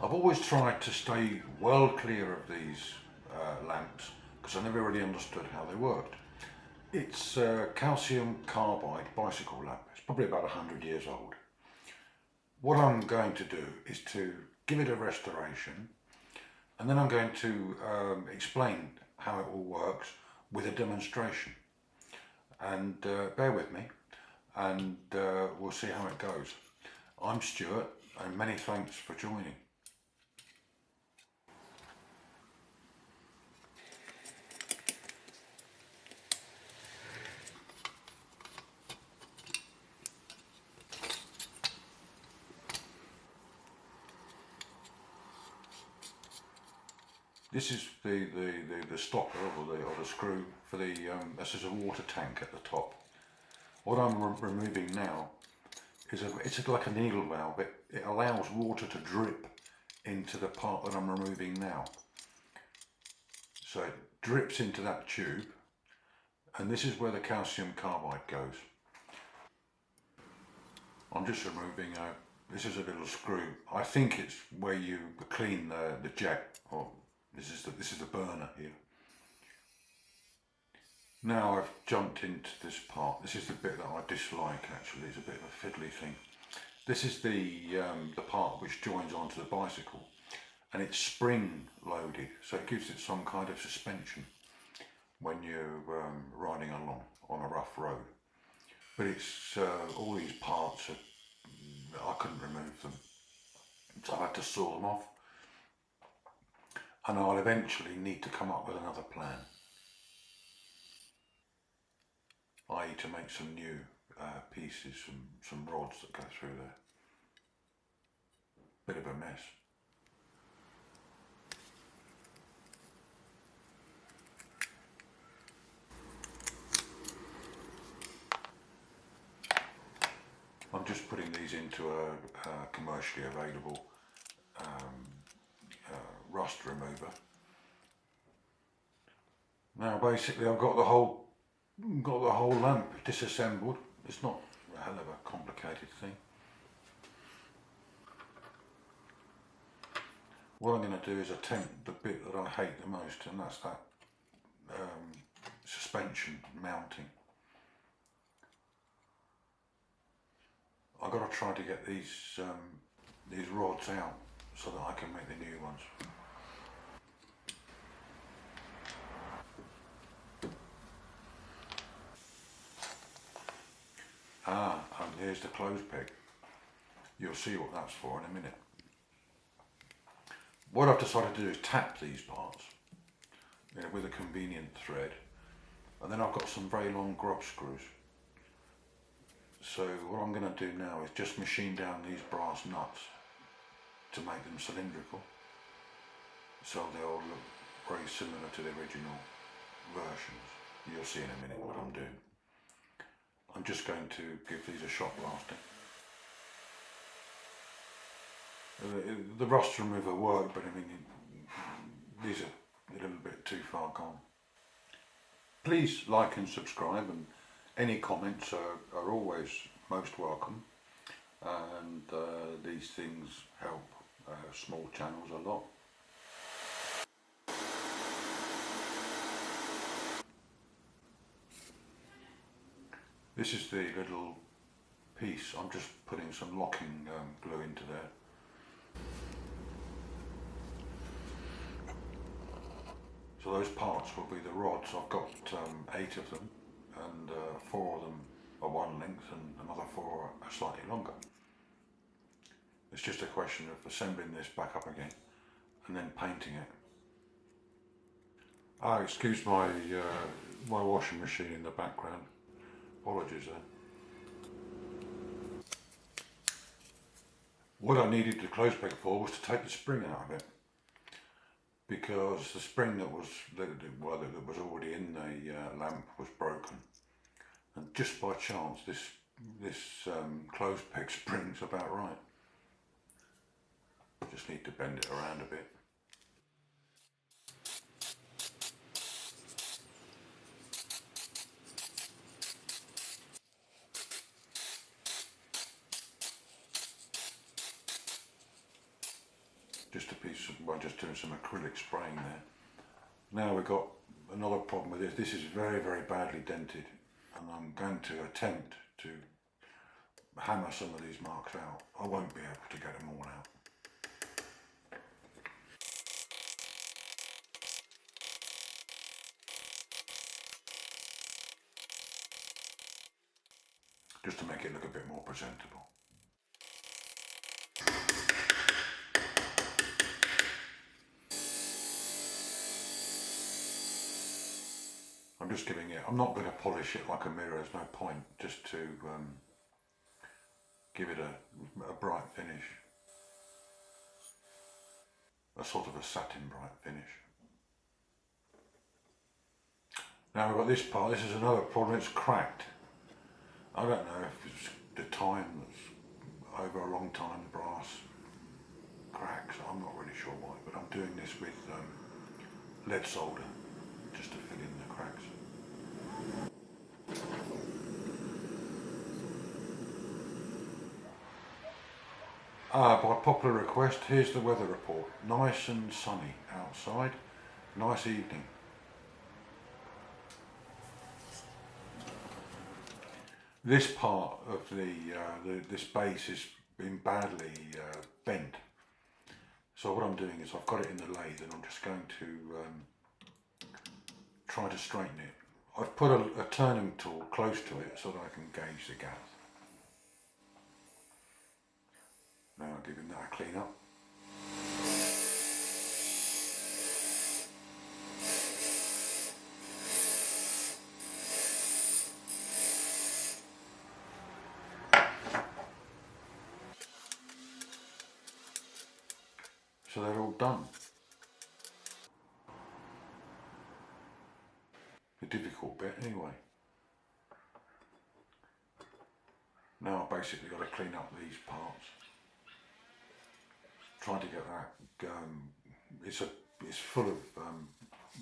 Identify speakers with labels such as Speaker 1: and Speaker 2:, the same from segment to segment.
Speaker 1: I've always tried to stay well clear of these lamps because I never really understood how they worked. It's a calcium carbide bicycle lamp. It's probably about 100 years old. What I'm going to do is to give it a restoration, and then I'm going to explain how it all works with a demonstration. And bear with me, and we'll see how it goes. I'm Stuart, and many thanks for joining. This is the stopper or the screw for the, this is a water tank at the top. What I'm removing now is it's like a needle valve. It allows water to drip into the part that I'm removing now. So it drips into that tube, and this is where the calcium carbide goes. I'm just removing this is a little screw. I think it's where you clean the jet, or this is the burner here. Now I've jumped into this part. This is the bit that I dislike actually. It's a bit of a fiddly thing. This is the part which joins onto the bicycle, and it's spring loaded, so it gives it some kind of suspension when you're riding along on a rough road. But it's all these parts I couldn't remove them, so I had to saw them off, and I'll eventually need to come up with another plan, i.e. to make some new pieces, some rods that go through there. Bit of a mess. I'm just putting these into a commercially available rust remover. Now basically I've got the whole lamp disassembled. It's not a hell of a complicated thing. What I'm going to do is attempt the bit that I hate the most, and that's that suspension mounting. I've got to try to get these rods out so that I can make the new ones. And here's the clothes peg. You'll see what that's for in a minute. What I've decided to do is tap these parts with a convenient thread, and then I've got some very long grub screws. So what I'm going to do now is just machine down these brass nuts to make them cylindrical, so they'll look very similar to the original versions. You'll see in a minute what I'm doing. I'm just going to give these a shot blasting. The rust remover worked, but I mean these are a little bit too far gone. Please like and subscribe, and any comments are always most welcome, and these things help small channels a lot. This is the little piece. I'm just putting some locking glue into there. So those parts will be the rods. I've got 8 of them, and 4 of them are one length and another 4 are slightly longer. It's just a question of assembling this back up again and then painting it. Excuse my my washing machine in the background. Apologies there. What I needed the clothes peg for was to take the spring out of it, because the spring that was already in the lamp was broken, and just by chance this clothes peg spring's about right. Just need to bend it around a bit. just a piece of, well, just doing some acrylic spraying there. Now we've got another problem with this. This is very, very badly dented, and I'm going to attempt to hammer some of these marks out. I won't be able to get them all out. Just to make it look a bit more presentable. I'm just giving it, I'm not going to polish it like a mirror, there's no point, just to give it a bright finish. A sort of a satin bright finish. Now we've got this part, this is another problem, it's cracked. I don't know if it's the time that's over a long time, the brass cracks, I'm not really sure why, but I'm doing this with lead solder just to fill in the cracks. By popular request, here's the weather report. Nice and sunny outside, nice evening. This part of this base has been badly bent. So what I'm doing is I've got it in the lathe and I'm just going to try to straighten it. I've put a turning tool close to it so that I can gauge the gap. Now I'll give him that a clean up. So they're all done. The difficult bit anyway. Now I've basically got to clean up these parts. Trying to get that, it's full of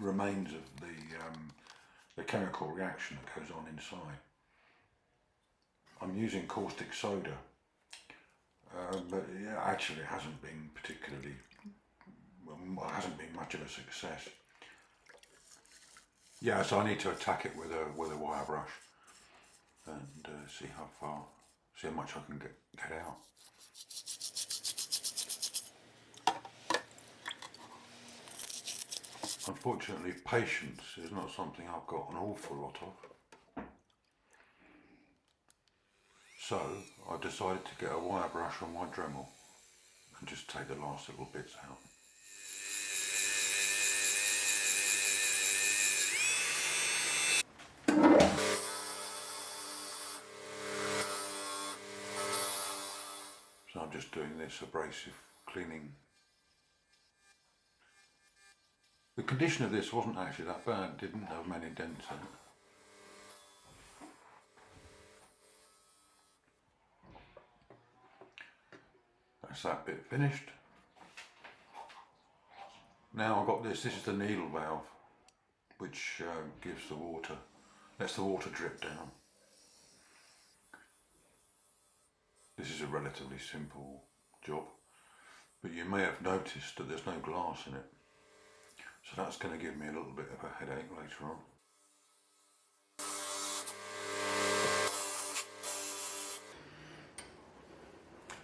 Speaker 1: remains of the chemical reaction that goes on inside. I'm using caustic soda, but yeah, actually it hasn't been particularly, well, it hasn't been much of a success. Yeah, so I need to attack it with a wire brush and see how much I can get out. Unfortunately, patience is not something I've got an awful lot of. So I decided to get a wire brush on my Dremel and just take the last little bits out. So I'm just doing this abrasive cleaning. The condition of this wasn't actually that bad, didn't have many dents in it. That's that bit finished. Now I've got this is the needle valve, which gives the water, lets the water drip down. This is a relatively simple job, but you may have noticed that there's no glass in it. So that's going to give me a little bit of a headache later on.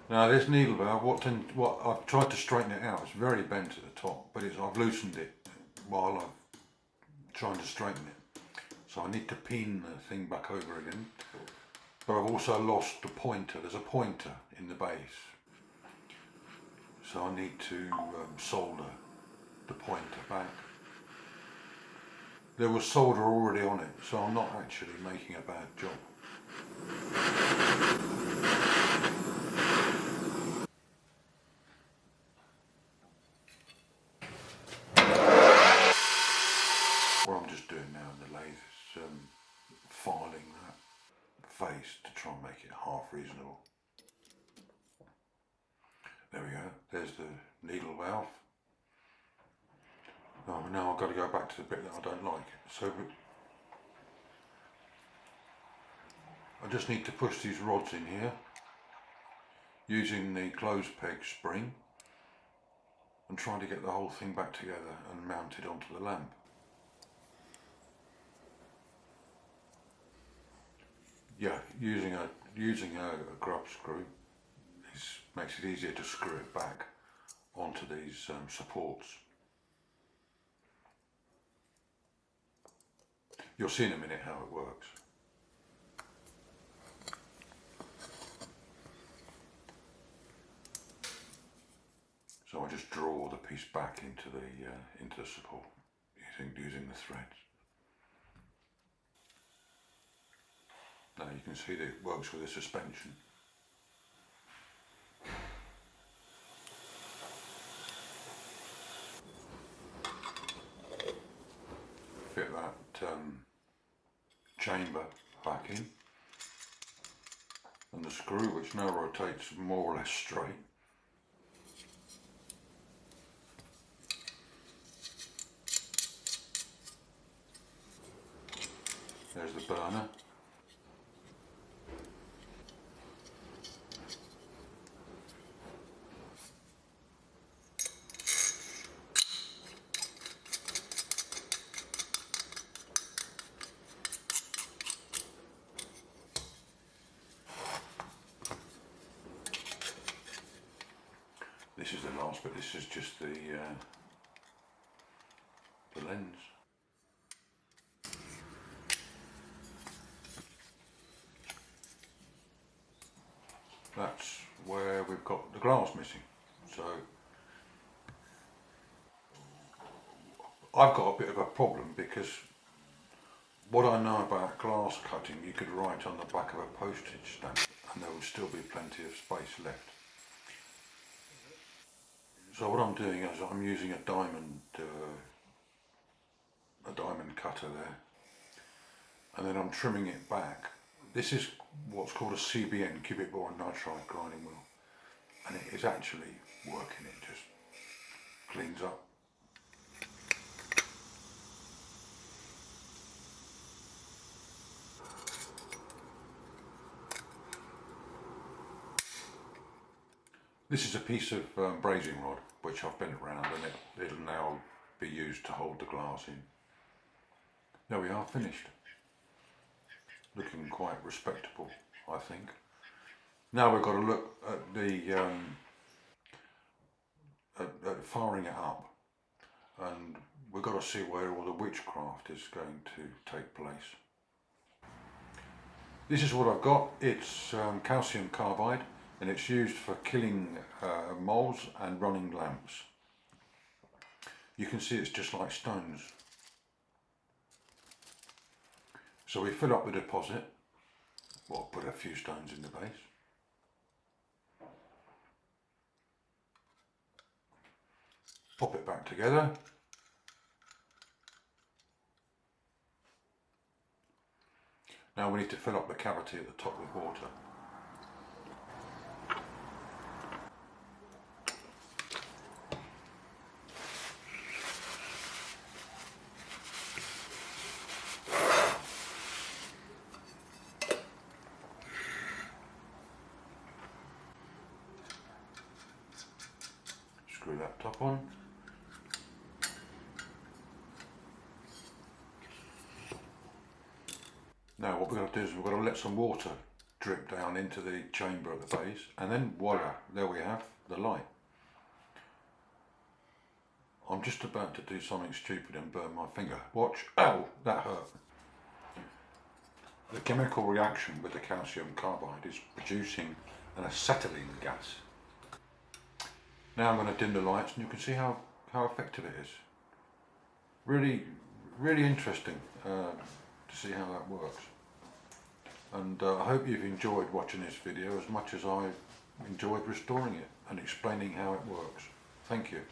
Speaker 1: Now this needle valve, what I've tried to straighten it out, it's very bent at the top, but I've loosened it while I'm trying to straighten it. So I need to pin the thing back over again. But I've also lost the pointer, there's a pointer in the base. So I need to solder the pointer back. There was solder already on it, so I'm not actually making a bad job. What I'm just doing now in the lathe is filing that face to try and make it half reasonable. There we go, there's the needle valve. Oh, now I've got to go back to the bit that I don't like. So I just need to push these rods in here using the closed peg spring. I'm trying to get the whole thing back together and mounted onto the lamp. Yeah, using a grub screw makes it easier to screw it back onto these supports. You'll see in a minute how it works. So I just draw the piece back into the support using the threads. Now you can see that it works with the suspension. Fit that chamber back in, and the screw, which now rotates more or less straight. There's the burner. This is the last bit. This is just the lens. That's where we've got the glass missing. So I've got a bit of a problem, because what I know about glass cutting, you could write on the back of a postage stamp and there would still be plenty of space left. So what I'm doing is I'm using a diamond cutter there, and then I'm trimming it back. This is what's called a CBN, cubic boron nitride grinding wheel, and it is actually working. It just cleans up. This is a piece of brazing rod which I've bent around, and it'll now be used to hold the glass in. There we are, finished. Looking quite respectable, I think. Now we've got to look at the at firing it up, and we've got to see where all the witchcraft is going to take place. This is what I've got. It's calcium carbide, and it's used for killing moles and running lamps. You can see it's just like stones. So we fill up the deposit, well, put a few stones in the base. Pop it back together. Now we need to fill up the cavity at the top with water. Screw that top on. Now what we're going to do is we're going to let some water drip down into the chamber at the base, and then voila, there we have the light. I'm just about to do something stupid and burn my finger. Watch. Ow, that hurt. The chemical reaction with the calcium carbide is producing an acetylene gas. Now I'm going to dim the lights, and you can see how effective it is. Really interesting to see how that works. And I hope you've enjoyed watching this video as much as I enjoyed restoring it and explaining how it works. Thank you.